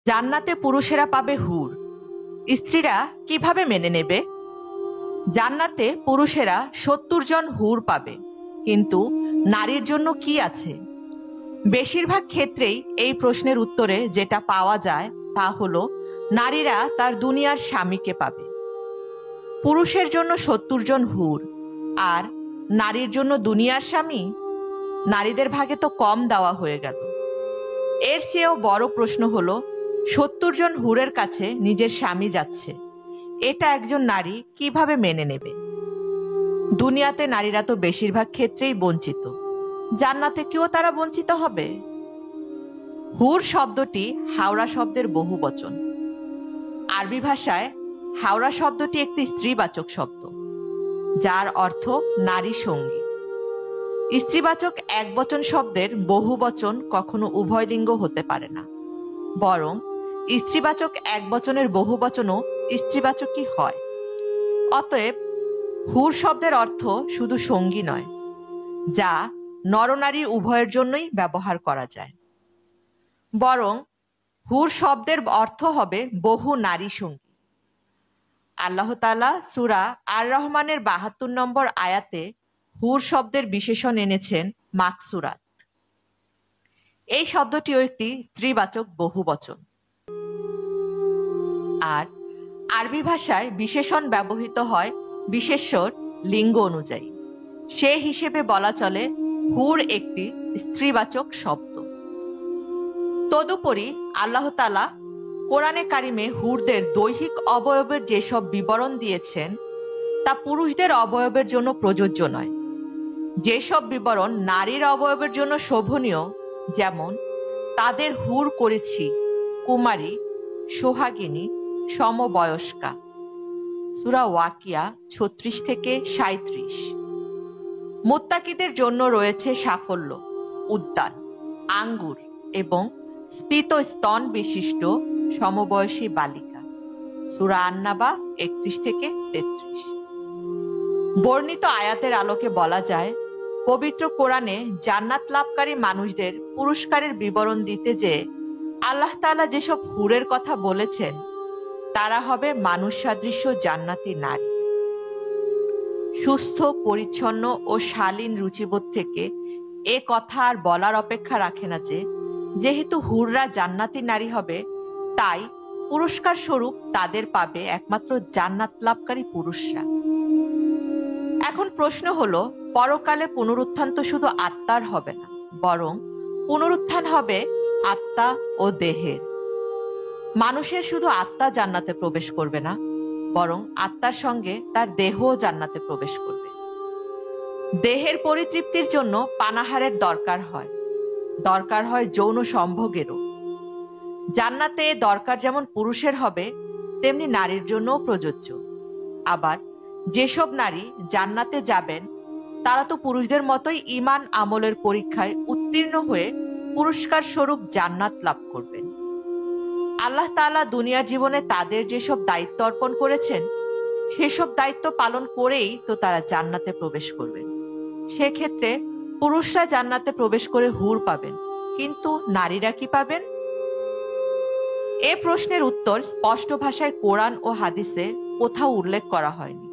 জান্নাতে পুরুষেরা পাবে হুর, স্ত্রীরা কিভাবে মেনে নেবে? জান্নাতে পুরুষেরা ৭০ জন হুর পাবে, কিন্তু নারীর জন্য কি আছে? বেশিরভাগ ক্ষেত্রেই এই প্রশ্নের উত্তরে যেটা পাওয়া যায় তা হলো নারীরা তার দুনিয়ার স্বামীকে পাবে। পুরুষের জন্য ৭০ জন হুর, আর নারীর জন্য দুনিয়ার স্বামী। নারীদের ভাগে তো কম দেওয়া হয়ে গেল। এর চেয়েও বড় প্রশ্ন হলো, ৭০ জন হুরের কাছে নিজের স্বামী যাচ্ছে, এটা একজন নারী কিভাবে মেনে নেবে? দুনিয়াতে নারীরা তো বেশিরভাগ ক্ষেত্রেই বঞ্চিত, জান্নাতে কেউ তারা বঞ্চিত হবে? হুর শব্দটি হাওড়া শব্দের বহুবচন। আরবি ভাষায় হাওড়া শব্দটি একটি স্ত্রীবাচক শব্দ, যার অর্থ নারী সঙ্গী। স্ত্রীবাচক একবচন শব্দের বহুবচন কখনো উভয় লিঙ্গ হতে পারে না, বরং স্ত্রীবাচক একবচনের বহুবচনও স্ত্রীবাচকই হয়। অতএব হুর শব্দের অর্থ শুধু সঙ্গী নয়, যা নরনারী উভয়ের জন্যই ব্যবহার করা যায়, বরং হুর শব্দের অর্থ হবে বহু নারী সঙ্গী। আল্লাহ তাআলা সূরা আর রহমানের ৭২ নম্বর আয়াতে হুর শব্দের বিশেষণ এনেছেন মাকসুরাত। এই শব্দটিও একটি স্ত্রীবাচক বহুবচন। আর আরবি ভাষায় বিশেষণ ব্যবহৃত হয় বিশেষ্যর লিঙ্গ অনুযায়ী। সে হিসেবে বলা চলে হুর একটি স্ত্রীবাচক শব্দ। তদুপরি আল্লাহ তাআলা কোরআনে কারিমে হুরদের দৈহিক অবয়বের যেসব বিবরণ দিয়েছেন তা পুরুষদের অবয়বের জন্য প্রযোজ্য নয়। যেসব বিবরণ নারীর অবয়বের জন্য শোভনীয়, যেমন তাদের হুর করেছি কুমারী, সোহাগিনী, সমবয়স্কা, সূরা ওয়াকিয়া ৩৬ থেকে ৩৭। মুত্তাকিদের জন্য রয়েছে সাফল্য, উদ্যান, আঙ্গুর এবং স্ফীত স্তন বিশিষ্ট সমবয়সী বালিকা, সূরা আন-নাবা ৩১ থেকে ৩৩। বর্ণিত আয়াতের আলোকে বলা যায়, পবিত্র কোরআনে জান্নাত লাভকারী মানুষদের পুরস্কারের বিবরণ দিতে যে আল্লাহ তাআলা যেসব হুরের কথা বলেছেন তারা হবে মানুষ সাদৃশ্য জান্নাতি নারী। সুস্থ, পরিচ্ছন্ন ও শালীন রুচিবোধ থেকে এ কথা আর বলার অপেক্ষা রাখে না যে যেহেতু হুররা জান্নাতি নারী হবে, তাই পুরস্কার স্বরূপ তাদের পাবে একমাত্র জান্নাত লাভকারী পুরুষরা। এখন প্রশ্ন হলো, পরকালে পুনরুত্থান তো শুধু আত্মার হবে না, বরং পুনরুত্থান হবে আত্মা ও দেহের। মানুষের শুধু আত্মা জান্নাতে প্রবেশ করবে না, বরং আত্মার সঙ্গে তার দেহও জান্নাতে প্রবেশ করবে। দেহের পরিতৃপ্তির জন্য পানাহারের দরকার হয় যৌন সম্ভোগেরও। জান্নাতে দরকার যেমন পুরুষের হবে, তেমনি নারীর জন্যও প্রযোজ্য। আবার যেসব নারী জান্নাতে যাবেন তারা তো পুরুষদের মতোই ঈমান আমলের পরীক্ষায় উত্তীর্ণ হয়ে পুরস্কার স্বরূপ জান্নাত লাভ করবেন। আল্লাহ তাআলা দুনিয়ার জীবনে তাদের যেসব দায়িত্ব অর্পণ করেছেন সেসব দায়িত্ব পালন করেই তো তারা জান্নাতে প্রবেশ করবেন। সেক্ষেত্রে পুরুষরা জান্নাতে প্রবেশ করে হুর পাবেন, কিন্তু নারীরা কি পাবেন? এ প্রশ্নের উত্তর স্পষ্ট ভাষায় কোরআন ও হাদিসে কোথাও উল্লেখ করা হয়নি।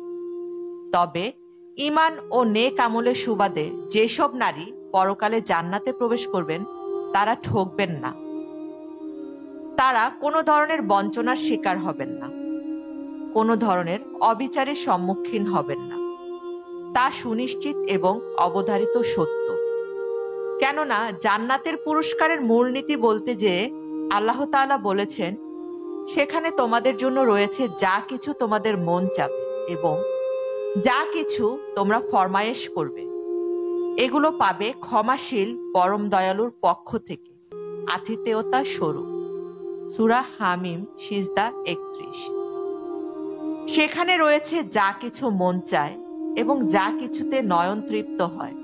তবে ঈমান ও নেক আমলের সুবাদে যেসব নারী পরকালে জান্নাতে প্রবেশ করবেন তারা ঠকবেন না, তারা কোনো ধরনের বঞ্চনার শিকার হবেন না, কোনো ধরনের অবিচারের সম্মুখীন হবেন না, তা সুনিশ্চিত এবং অবধারিত সত্য। কেননা জান্নাতের পুরস্কারের মূলনীতি বলতে যে আল্লাহ তাআলা বলেছেন, সেখানে তোমাদের জন্য রয়েছে যা কিছু তোমাদের মন চাবে এবং যা কিছু তোমরা ফরমায়েশ করবে, এগুলো পাবে ক্ষমাশীল পরম দয়ালুর পক্ষ থেকে আতিথেয়তা স্বরূপ, সূরা হামিম সিজদা ৩১। সেখানে রয়েছে যা কিছু মন চায় এবং যা কিছুতে নয়ন তৃপ্ত হয়,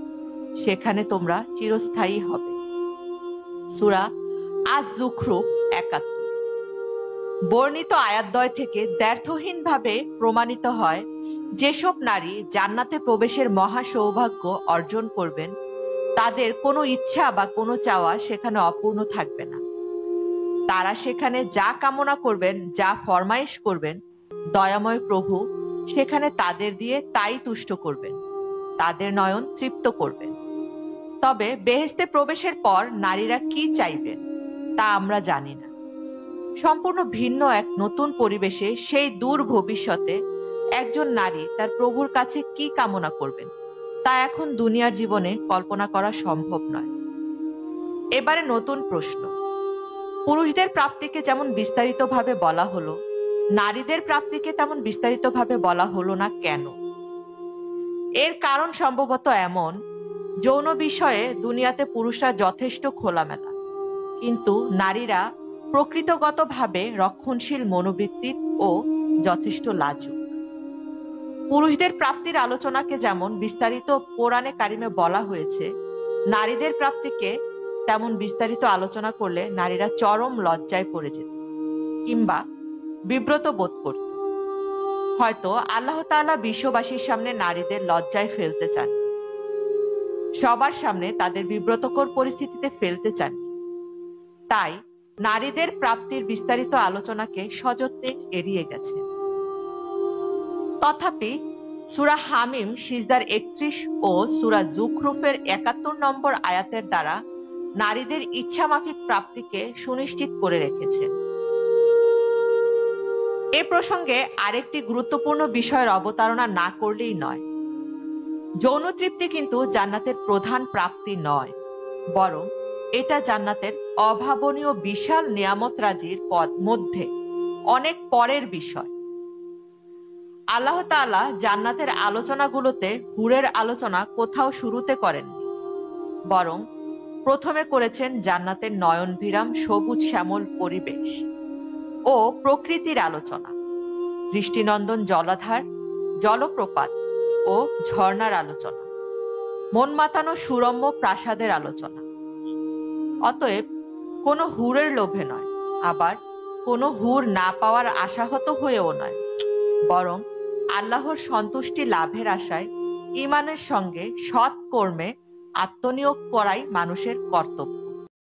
সেখানে তোমরা চিরস্থায়ী হবে, সূরা আয-যুখরুফ ৭১। বর্ণিত আয়াতদ্বয় থেকে দ্ব্যর্থহীনভাবে প্রমাণিত হয়, যেসব নারী জান্নাতে প্রবেশের মহা সৌভাগ্য অর্জন করবেন তাদের কোনো ইচ্ছা বা কোনো চাওয়া সেখানে অপূর্ণ থাকবে না। তারা সেখানে যা কামনা করবেন, যা ফরমাইশ করবেন, দয়াময় প্রভু সেখানে তাদের দিয়ে তাই তুষ্ট করবেন, তাদের নয়ন তৃপ্ত করবেন। তবে বেহেশতে প্রবেশের পর নারীরা কি চাইবেন তা আমরা জানি না। সম্পূর্ণ ভিন্ন এক নতুন পরিবেশে সেই দূর ভবিষ্যতে একজন নারী তার প্রভুর কাছে কি কামনা করবেন তা এখন দুনিয়ার জীবনে কল্পনা করা সম্ভব নয়। এবারে নতুন প্রশ্ন, পুরুষদের প্রাপ্তিকে যেমন বিস্তারিতভাবে বলা হলো, নারীদের প্রাপ্তিকে তেমন বিস্তারিতভাবে বলা হলো না কেন? এর কারণ সম্ভবত এমন, যৌন বিষয়ে দুনিয়াতে পুরুষরা যথেষ্ট খোলামেলা, কিন্তু নারীরা প্রকৃতগতভাবে রক্ষণশীল মনোবৃত্তির ও যথেষ্ট লাজুক। পুরুষদের প্রাপ্তির আলোচনাকে যেমন বিস্তারিত কোরআনে কারিমে বলা হয়েছে, নারীদের প্রাপ্তিকে তেমন বিস্তারিত আলোচনা করলে নারীরা চরম লজ্জায় পড়ে যেত কিংবা বিব্রত বোধ করত। হয়তো আল্লাহ তাআলা বিশ্ববাসীর সামনে নারীদের লজ্জায় ফেলতে চান, সবার সামনে তাদের বিব্রতকর পরিস্থিতিতে ফেলতে চান। তাই নারীদের প্রাপ্তির বিস্তারিত আলোচনাকে সযত্নে এড়িয়ে গেছে। তথাপি সূরা হামিম সিজদার ৩১ ও সূরা যুখরুফের ৭১ নম্বর আয়াতের দ্বারা নারীদের ইচ্ছামাফিক প্রাপ্তিকে সুনিশ্চিত করে রেখেছেন। এ প্রসঙ্গে আরেকটি গুরুত্বপূর্ণ বিষয়ের অবতারণা না করলেই নয়। যৌন তৃপ্তি কিন্তু জান্নাতের প্রধান প্রাপ্তি নয়, বরং এটা জান্নাতের অভাবনীয় বিশাল নিয়ামত রাজির পদ মধ্যে অনেক পরের বিষয়। আল্লাহ তাআলা জান্নাতের আলোচনাগুলোতে হুরের আলোচনা কোথাও শুরুতে করেননি, বরং প্রথমে করেছেন জান্নাতের নয়নভিরাম সবুজ শ্যামল পরিবেশ ও প্রকৃতির আলোচনা, দৃষ্টিনন্দন জলাধার, জলপ্রপাত ও ঝর্ণার আলোচনা, মন মাতানো সুরম্য প্রাসাদের আলোচনা। অতএব কোনো হুরের লোভে নয়, আবার কোনো হুর না পাওয়ার আশাহত হয়েও নয়, বরং আল্লাহর সন্তুষ্টি লাভের আশায় ঈমানের সঙ্গে সৎ কর্মে আত্মনিয়োগ করাই মানুষের কর্তব্য।